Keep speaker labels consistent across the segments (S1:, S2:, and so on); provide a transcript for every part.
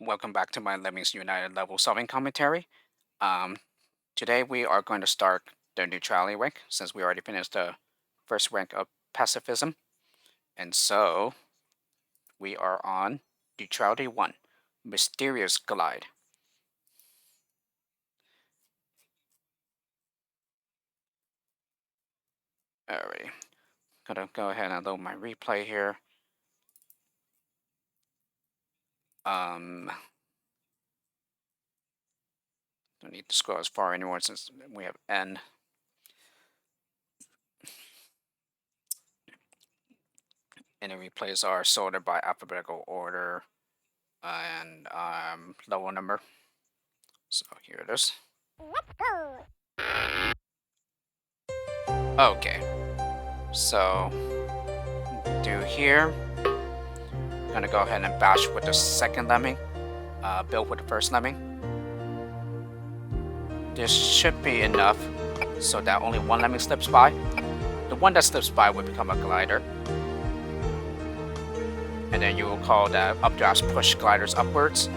S1: Welcome back to my Lemmings United level solving commentary. Um, Today we are going to start the neutrality rank since we already finished the first rank of pacifism. And so we are on neutrality 1, mysterious glide. Alrighty, gonna go ahead and load my replay here. Don't need to scroll as far anymore since we have N. And the replays are sorted by alphabetical order and level number. So here it is. Okay, so do here. Gonna go ahead and bash with the second lemming, build with the first lemming. This should be enough so that only one lemming slips by. The one that slips by will become a glider. And then you will call that updrafts push gliders upwards.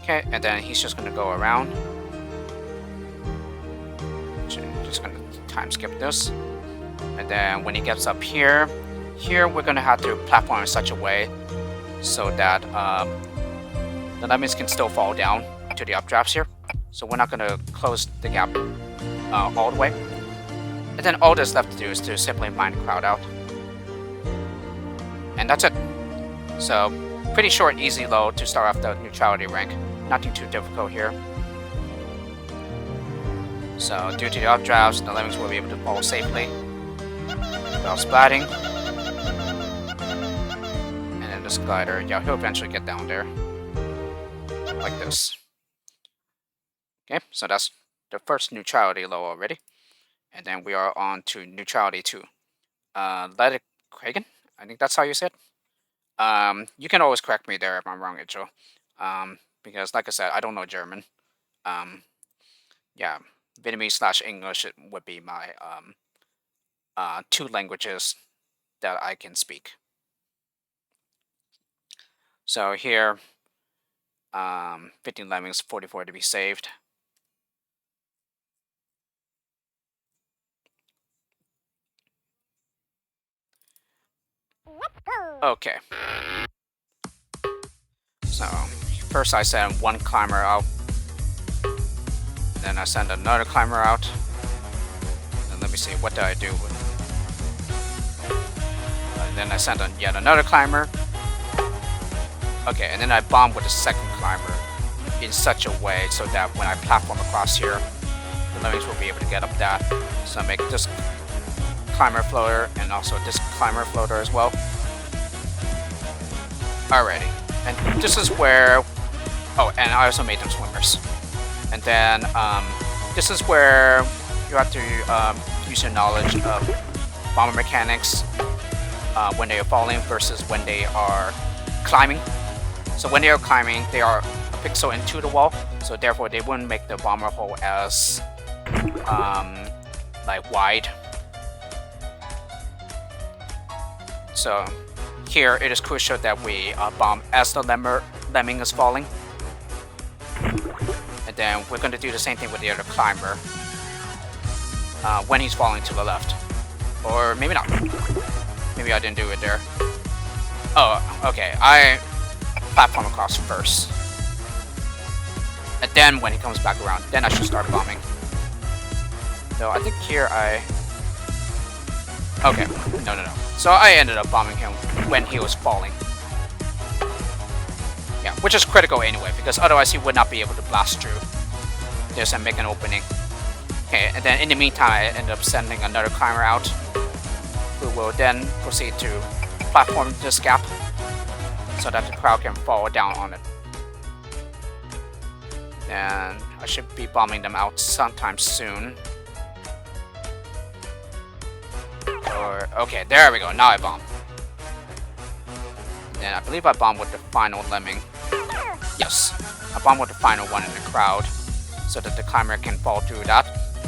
S1: Okay, and then he's just gonna go around. Just gonna time skip this. And then when he gets up here, we're gonna have to platform in such a way so that the lemmings can still fall down to the updrafts here. So we're not gonna close the gap all the way. And then all that's left to do is to simply mine the crowd out. And that's it. So pretty short, easy load to start off the neutrality rank. Nothing too difficult here. So due to the updrafts, the lemmings will be able to fall safely without splatting. And then this glider, yeah, he'll eventually get down there. Like this. Okay, so that's the first neutrality low already. And then we are on to neutrality 2. Let it Krachen? I think that's how you said. You can always correct me there if I'm wrong, Icho. Because like I said, I don't know German. Yeah, Vietnamese/English would be my two languages that I can speak. So here, 15 lemmings, 44 to be saved. Okay. So first I send one climber out. Then I send another climber out. And let me see, what did I do with? And then I send yet another climber. Okay, and then I bomb with the second climber in such a way so that when I platform across here, the lemmings will be able to get up that. So I make this climber floater and also this climber floater as well. Alrighty, and this is where, oh, and I also made them swimmers. And then this is where you have to use your knowledge of bomber mechanics when they are falling versus when they are climbing. So when they are climbing, they are a pixel into the wall, so therefore they wouldn't make the bomber hole as like wide. So here it is crucial that we bomb as the lemming is falling. And then we're going to do the same thing with the other climber when he's falling to the left. Or maybe not. Maybe I didn't do it there. Oh, okay. I platform across first. And then when he comes back around, then I should start bombing. So I think here I... Okay, no. So I ended up bombing him when he was falling. Yeah, which is critical anyway, because otherwise he would not be able to blast through this and make an opening. Okay, and then in the meantime I ended up sending another climber out, who will then proceed to platform this gap so that the crowd can fall down on it. And I should be bombing them out sometime soon. Or, okay, there we go, now I bomb. And I believe I bomb with the final lemming. Yes, I bomb with the final one in the crowd so that the climber can fall through that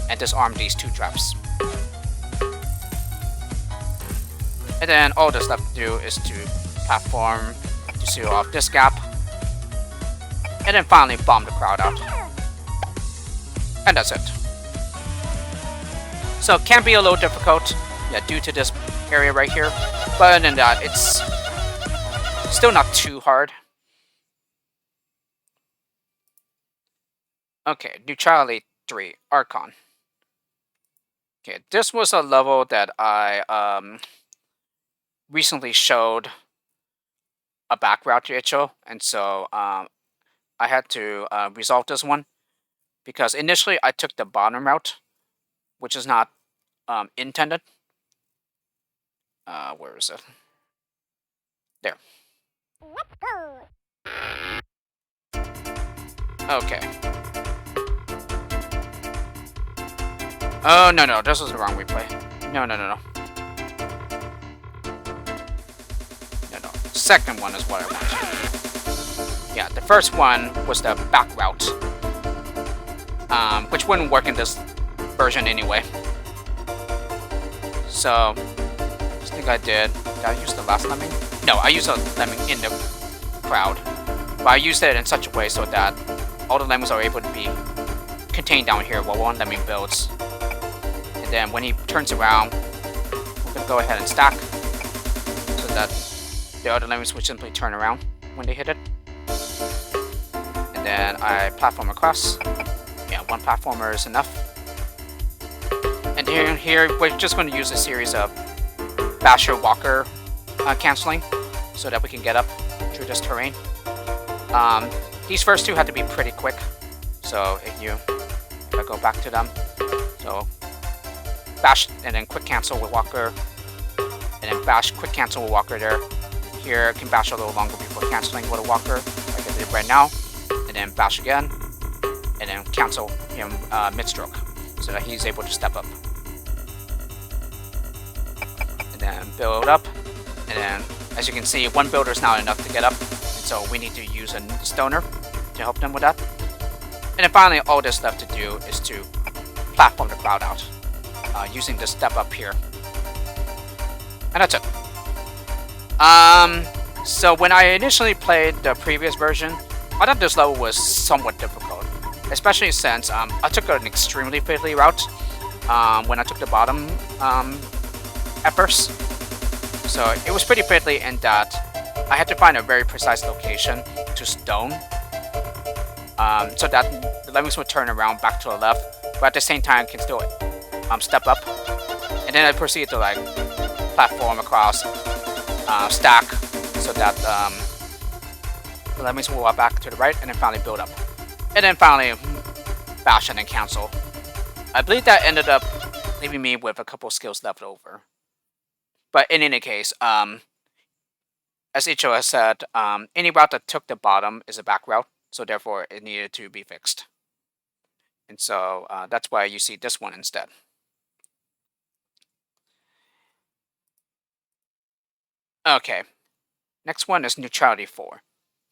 S1: and disarm these two traps. And then all that's left to do is to platform to seal off this gap. And then finally bomb the crowd out. And that's it. So it can be a little difficult, yeah, due to this area right here. But other than that, it's still not too hard. Okay, Neutrality 3, Arkon. Okay, this was a level that I recently showed a back route to Icho, and so I had to resolve this one because initially I took the bottom route, which is not intended. Where is it? There. Okay. Oh, no, this was the wrong replay. No. No. Second one is what I want. Yeah, the first one was the back route, which wouldn't work in this version anyway. So, I think I did. Did I use the last lemming? No, I used a lemming in the crowd. But I used it in such a way so that all the lemmings are able to be contained down here while one lemming builds. And then when he turns around, we're going to go ahead and stack so that the other lemmings would simply turn around when they hit it. And then I platform across. Yeah, one platformer is enough. And here we're just going to use a series of Basher Walker canceling so that we can get up through this terrain. These first two had to be pretty quick. So if I go back to them, so bash and then quick cancel with Walker, and then bash quick cancel with Walker there. Here I can bash a little longer before canceling with a Walker, like I did right now, and then bash again, and then cancel him mid-stroke, so that he's able to step up. And then build up, and then as you can see, one builder is not enough to get up, and so we need to use a stoner to help them with that. And then finally, all that's left to do is to platform the crowd out using this step up here. And that's it. So when I initially played the previous version, I thought this level was somewhat difficult, especially since I took an extremely fiddly route when I took the bottom at first. So it was pretty fiddly in that I had to find a very precise location to stone so that the lemmings would turn around back to the left, but at the same time can still step up. And then I proceed to like platform across, stack, so that the lemmings will walk back to the right, and then finally build up. And then finally bash and then cancel. I believe that ended up leaving me with a couple skills left over. But in any case, as Icho has said, any route that took the bottom is a back route, so therefore it needed to be fixed. And so that's why you see this one instead. Okay, next one is Neutrality 4.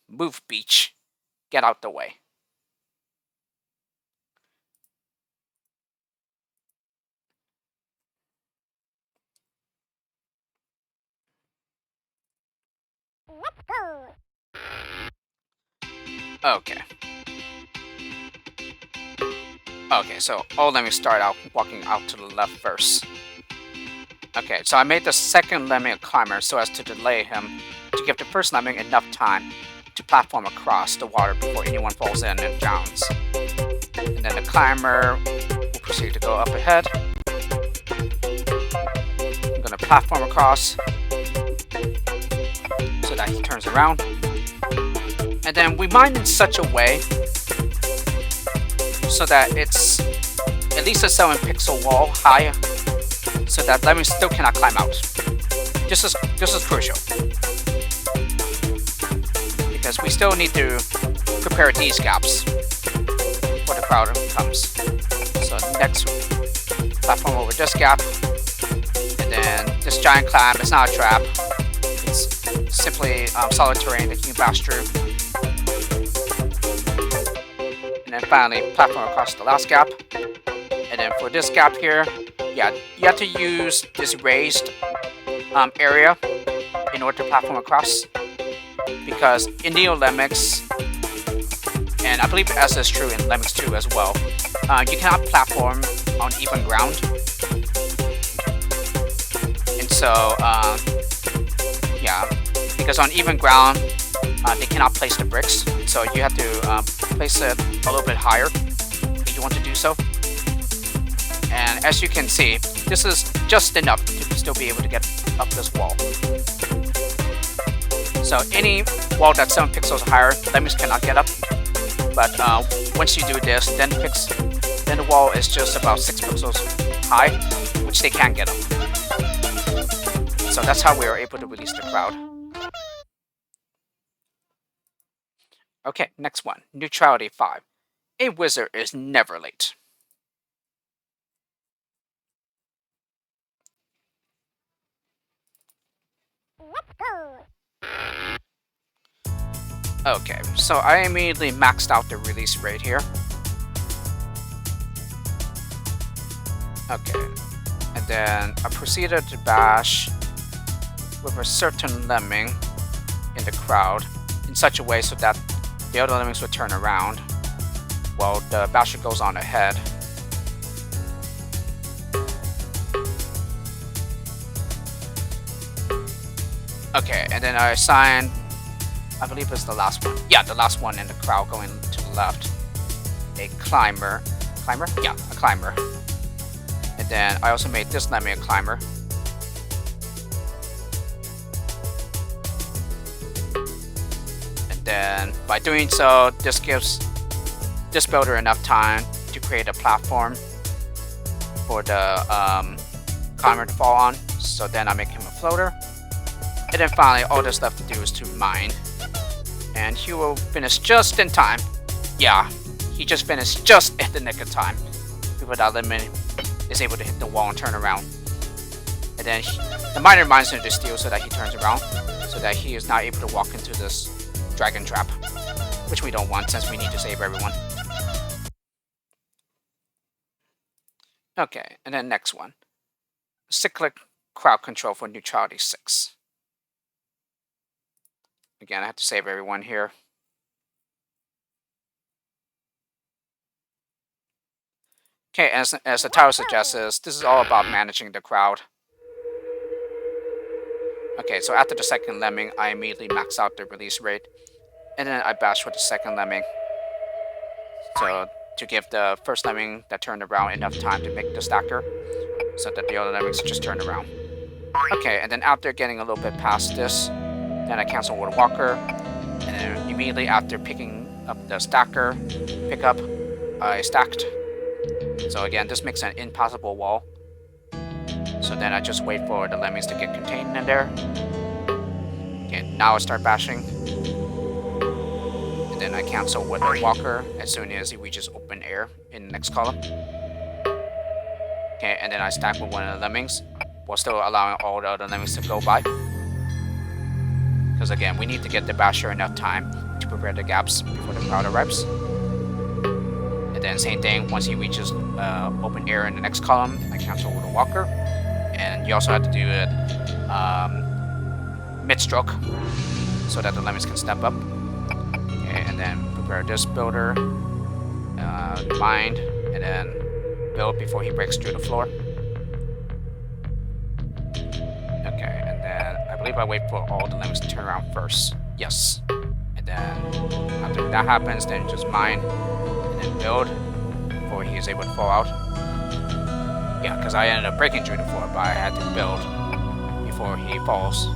S1: Move beach. Get out the way. Okay. Okay, so let me start out walking out to the left first. Okay, so I made the second lemming a climber so as to delay him to give the first lemming enough time to platform across the water before anyone falls in and drowns. And then the climber will proceed to go up ahead. I'm gonna platform across so that he turns around. And then we mine in such a way so that it's at least a 7 pixel wall high, so that lemmings still cannot climb out. This is crucial, because we still need to prepare these gaps before the crowd comes. So next, platform over this gap, and then this giant climb. It's not a trap. It's simply solid terrain that you can pass through. And then finally, platform across the last gap. And then for this gap here, yeah, you have to use this raised area in order to platform across. because in Neo Lemmings, and I believe as is true in Lemmings 2 as well, you cannot platform on even ground. And so, yeah, because on even ground, they cannot place the bricks, so you have to place it a little bit higher if you want to do so. And as you can see, this is just enough to still be able to get up this wall. So any wall that's 7 pixels higher, Lemmings cannot get up. But once you do this, then the wall is just about 6 pixels high, which they can get up. So that's how we are able to release the crowd. Okay, next one. Neutrality 5. A wizard is never late. Okay, so I immediately maxed out the release rate here. Okay, and then I proceeded to bash with a certain lemming in the crowd in such a way so that the other lemmings would turn around while the basher goes on ahead. Okay, and then I assign, I believe it's the last one. Yeah, the last one in the crowd going to the left. A climber. Climber? Yeah, a climber. And then I also made this lemming a climber. And then by doing so, this gives this builder enough time to create a platform for the climber to fall on. So then I make him a floater. And then finally, all that's left to do is to mine. And he will finish just in time. Yeah, he just finished just at the nick of time before that lemon is able to hit the wall and turn around. And then the miner mines into the steel so that he turns around, so that he is not able to walk into this dragon trap, which we don't want since we need to save everyone. Okay, and then next one. Cyclic crowd control for Neutrality 6. Again, I have to save everyone here. Okay, as the title suggests, this is all about managing the crowd. Okay, so after the second lemming, I immediately max out the release rate, and then I bash with the second lemming. So to give the first lemming that turned around enough time to make the stacker, so that the other lemmings just turn around. Okay, and then after getting a little bit past this, then I cancel with a walker, and then immediately after picking up the stacker pickup, I stacked. So again, this makes an impossible wall. So then I just wait for the lemmings to get contained in there. Okay, now I start bashing. And then I cancel with a walker as soon as he reaches open air in the next column. Okay, and then I stack with one of the lemmings, while still allowing all the other lemmings to go by. Because again, we need to get the basher enough time to prepare the gaps before the crowd arrives. And then same thing, once he reaches open air in the next column, I cancel with a walker. And you also have to do it mid-stroke so that the lemmings can step up. Okay, and then prepare this builder, mine, and then build before he breaks through the floor. Okay, and then I believe I wait for all the lemmings to turn around first. Yes. And then after that happens, then just mine and then build before he is able to fall out. Yeah, because I ended up breaking through the floor, but I had to build before he falls.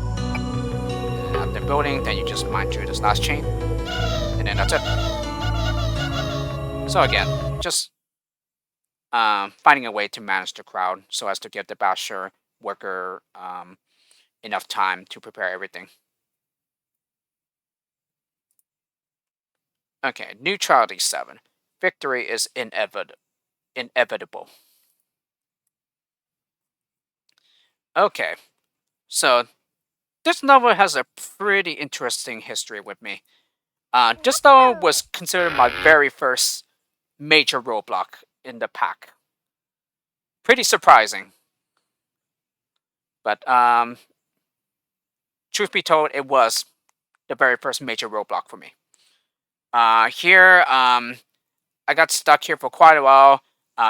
S1: And after building, then you just mine through this last chain, and then that's it. So again, just finding a way to manage the crowd so as to give the basher worker enough time to prepare everything. Okay, Neutrality 7. Victory is inevitable. Okay, so this novel has a pretty interesting history with me. This novel was considered my very first major roadblock in the pack. Pretty surprising. But truth be told, it was the very first major roadblock for me. Here, I got stuck here for quite a while.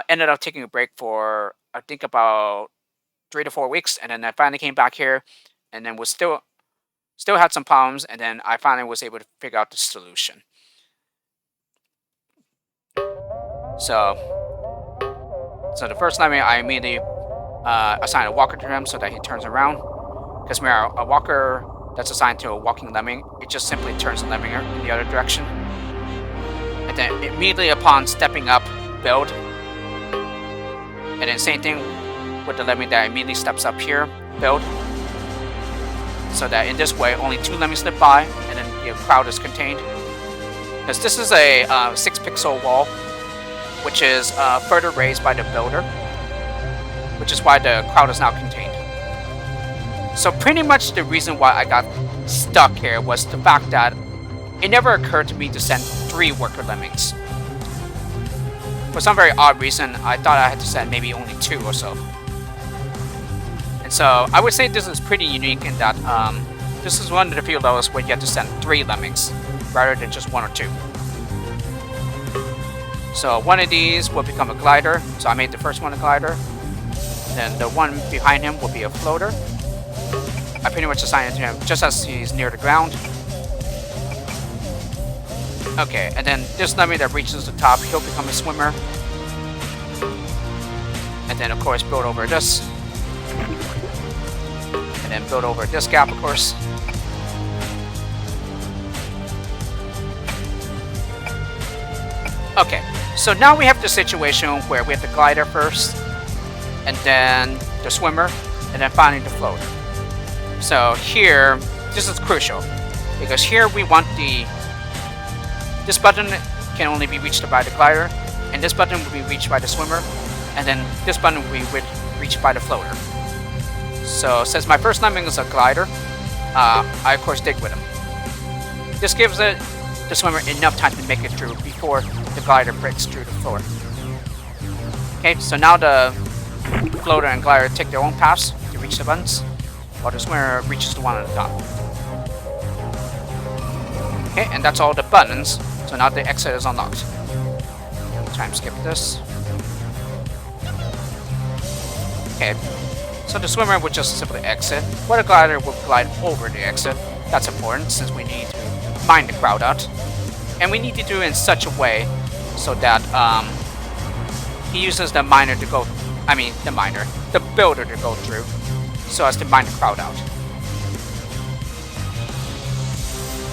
S1: Ended up taking a break for I think about 3 to 4 weeks, and then I finally came back here, and then was still had some problems, and then I finally was able to figure out the solution. So the first lemming, I immediately assign a walker to him so that he turns around. Because when a walker that's assigned to a walking lemming, it just simply turns the lemming in the other direction. And then immediately upon stepping up, build. And then same thing with the lemming that immediately steps up here, build. So that in this way, only 2 lemmings slip by, and then the crowd is contained. Because this is a 6-pixel wall, which is further raised by the builder, which is why the crowd is now contained. So pretty much the reason why I got stuck here was the fact that it never occurred to me to send 3 worker lemmings. For some very odd reason, I thought I had to send maybe only 2 or so. And so I would say this is pretty unique in that this is one of the few levels where you have to send 3 lemmings rather than just 1 or 2. So one of these will become a glider. So I made the first one a glider. Then the one behind him will be a floater. I pretty much assign it to him just as he's near the ground. Okay, and then this lemming that reaches the top, he'll become a swimmer. And then of course build over this. And then build over this gap, of course. Okay, so now we have the situation where we have the glider first, and then the swimmer, and then finally the floater. So here, this is crucial, because here we want this button can only be reached by the glider, and this button will be reached by the swimmer, and then this button will be reached by the floater. So since my first lemming is a glider, I of course dig with him. This gives the swimmer enough time to make it through before the glider breaks through the floor. Okay, so now the floater and glider take their own paths to reach the buttons, while the swimmer reaches the one on the top. Okay, and that's all the buttons, so now the exit is unlocked. Time skip this. Okay, so the swimmer would just simply exit, while the glider will glide over the exit. That's important since we need to mine the crowd out. And we need to do it in such a way so that he uses the miner to go, the builder to go through, so as to mine the crowd out.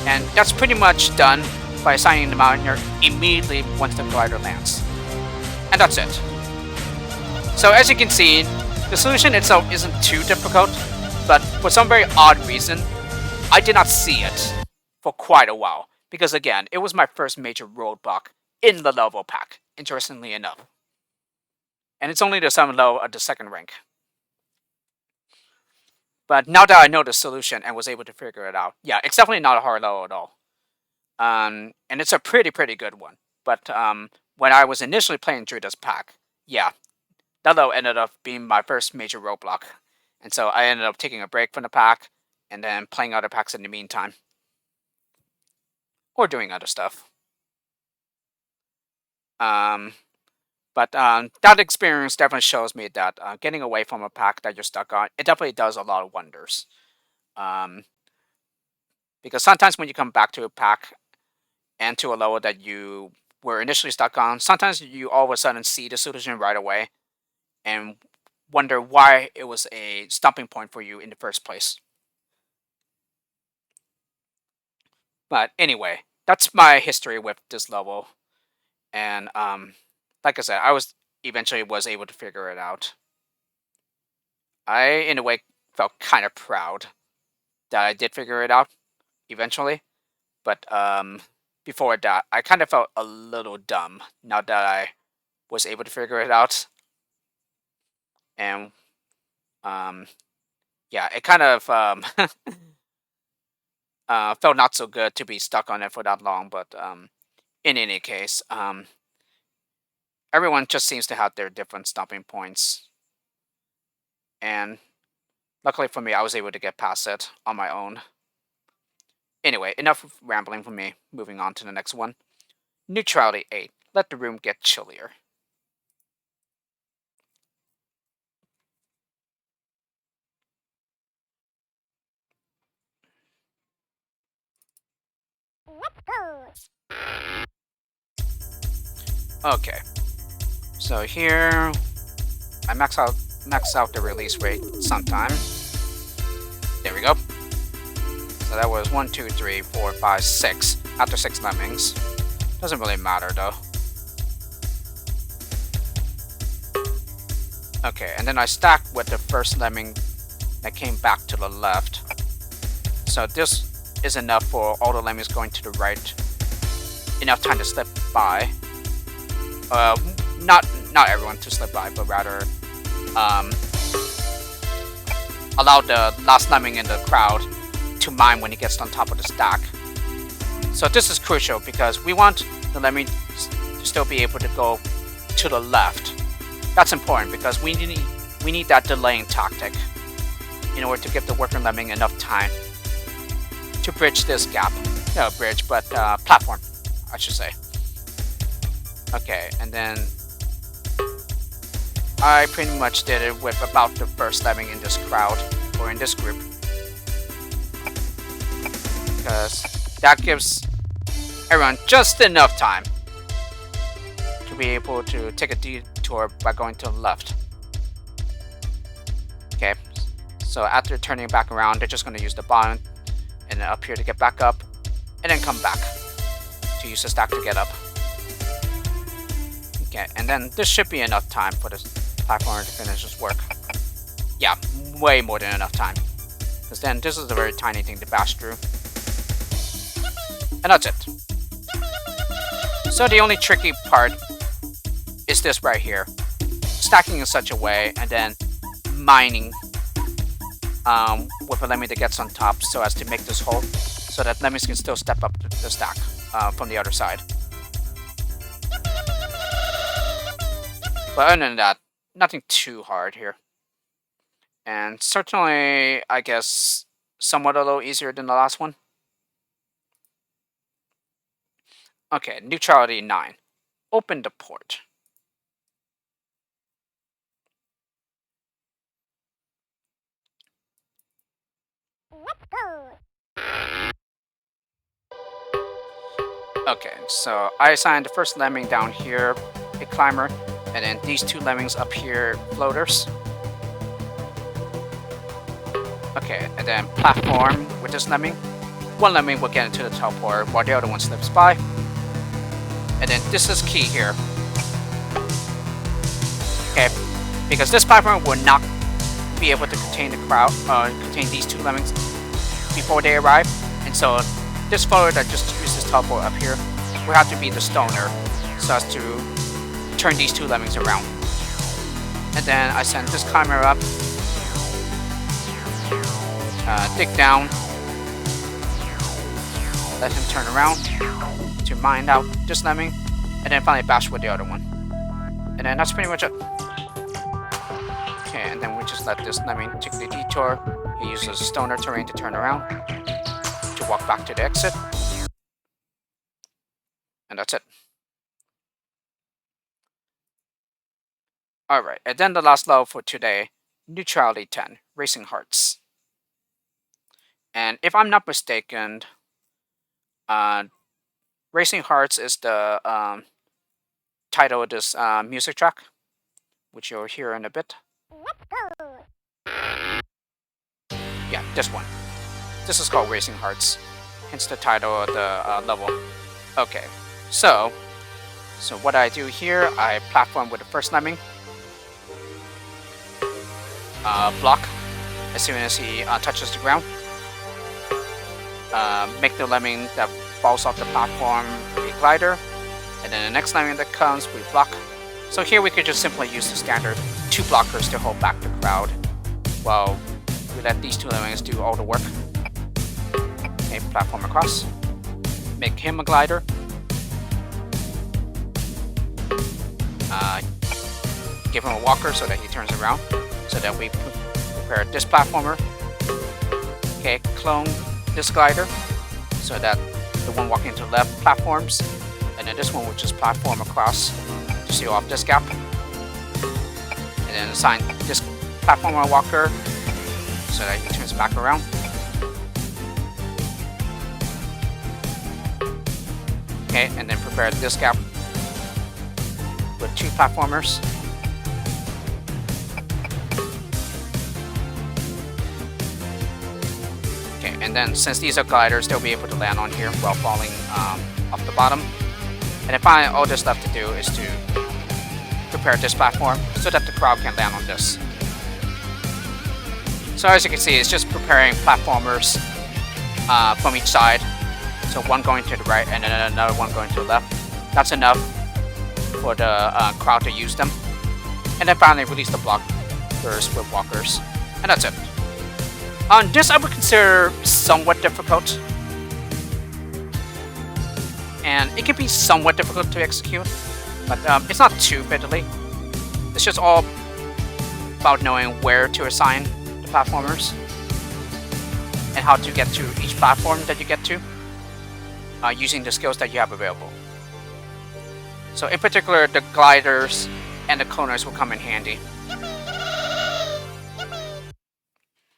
S1: And that's pretty much done by assigning the miner immediately once the glider lands. And that's it. So as you can see, the solution itself isn't too difficult, but for some very odd reason, I did not see it for quite a while. Because again, it was my first major roadblock in the level pack, interestingly enough. And it's only the 7th level of the 2nd rank. But now that I know the solution and was able to figure it out, yeah, it's definitely not a hard level at all. And it's a pretty good one. But when I was initially playing through this pack, yeah, that level ended up being my first major roadblock. And so I ended up taking a break from the pack and then playing other packs in the meantime. Or doing other stuff. But that experience definitely shows me that getting away from a pack that you're stuck on, it definitely does a lot of wonders. Because sometimes when you come back to a pack and to a level that you were initially stuck on, sometimes you all of a sudden see the solution right away and wonder why it was a stopping point for you in the first place. But anyway, that's my history with this level. And like I said, I eventually was able to figure it out. I, in a way, felt kind of proud that I did figure it out eventually. But before that, I kind of felt a little dumb now that I was able to figure it out. And yeah, it kind of felt not so good to be stuck on it for that long. But in any case, everyone just seems to have their different stopping points. And luckily for me, I was able to get past it on my own. Anyway, enough of rambling from me. Moving on to the next one. Neutrality 8. Let the room get chillier. Okay. So here I max out the release rate sometime. There we go. So that was 1, 2, 3, 4, 5, 6. After 6 lemmings. Doesn't really matter though. Okay, and then I stacked with the first lemming that came back to the left. So this is enough for all the lemmings going to the right. Enough time to slip by. Not everyone to slip by, but rather allow the last lemming in the crowd to mine when he gets on top of the stack. So this is crucial because we want the lemming to still be able to go to the left. That's important because we need that delaying tactic in order to give the worker lemming enough time to bridge this gap. No, bridge, but platform, I should say. Okay, and then I pretty much did it with about the first lemming in this crowd, or in this group. Because that gives everyone just enough time to be able to take a detour by going to the left. Okay, so after turning back around, they're just going to use the bottom and then up here to get back up, and then come back to use the stack to get up. Okay, and then this should be enough time for this platformer to finish his work. Yeah, way more than enough time. Because then this is a very tiny thing to bash through. And that's it. So the only tricky part is this right here. Stacking in such a way and then mining with a lemming that gets on top so as to make this hole so that lemmings can still step up the stack from the other side. But other than that, nothing too hard here. And certainly, I guess, somewhat a little easier than the last one. Okay, Neutrality 9. Open the port. Okay, so I assigned the first lemming down here, a climber, and then these 2 lemmings up here, floaters. Okay, and then platform with this lemming. 1 lemming will get into the teleport while the other one slips by. And then this is key here. Okay, because this platform will not be able to contain the crowd, contain these 2 lemmings before they arrive. And so this floater that just uses teleport up here will have to be the stoner so as to turn these 2 lemmings around. And then I send this climber up, dig down, let him turn around to mine out this lemming, and then finally bash with the other one. And then that's pretty much it. Okay, and then we just let this lemming take the detour. He uses stoner terrain to turn around, to walk back to the exit. And that's it. Alright, and then the last level for today, Neutrality 10, Racing Hearts. And if I'm not mistaken, Racing Hearts is the title of this music track, which you'll hear in a bit. Yeah, this one. This is called Racing Hearts, hence the title of the level. Okay, so what I do here, I platform with the first lemming, block as soon as he touches the ground, make the lemming that falls off the platform a glider, and then the next lemming that comes, we block. So here we could just simply use the standard 2 blockers to hold back the crowd, while we let these 2 lemmings do all the work. Okay, platform across, make him a glider, give him a walker so that he turns around, so that we prepare this platformer. Okay, clone this glider, so that the one walking to the left platforms, and then this one will just platform across to seal off this gap. And then assign this platformer walker so that he turns back around. Okay, and then prepare this gap with 2 platformers. Okay, and then since these are gliders, they'll be able to land on here while falling off the bottom. And then finally, all there's left to do is to prepare this platform so that the crowd can land on this. So as you can see, it's just preparing platformers from each side. So one going to the right and then another one going to the left. That's enough for the crowd to use them. And then finally release the blockers with walkers. And that's it. This I would consider somewhat difficult. And it can be somewhat difficult to execute, but it's not too fiddly. It's just all about knowing where to assign the platformers and how to get to each platform that you get to using the skills that you have available. So in particular, the gliders and the cloners will come in handy.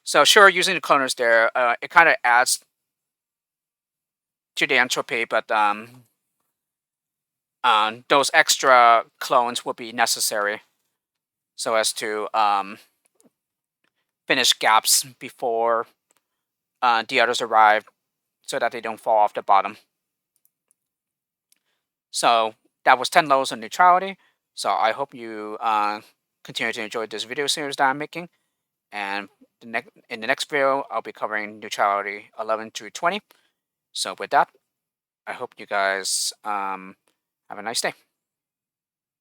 S1: So sure, using the cloners there, it kind of adds to the entropy, but those extra clones will be necessary so as to finish gaps before the others arrive so that they don't fall off the bottom. So that was 10 levels of neutrality. So I hope you continue to enjoy this video series that I'm making. And in the next video, I'll be covering neutrality 11 through 20. So with that, I hope you guys have a nice day.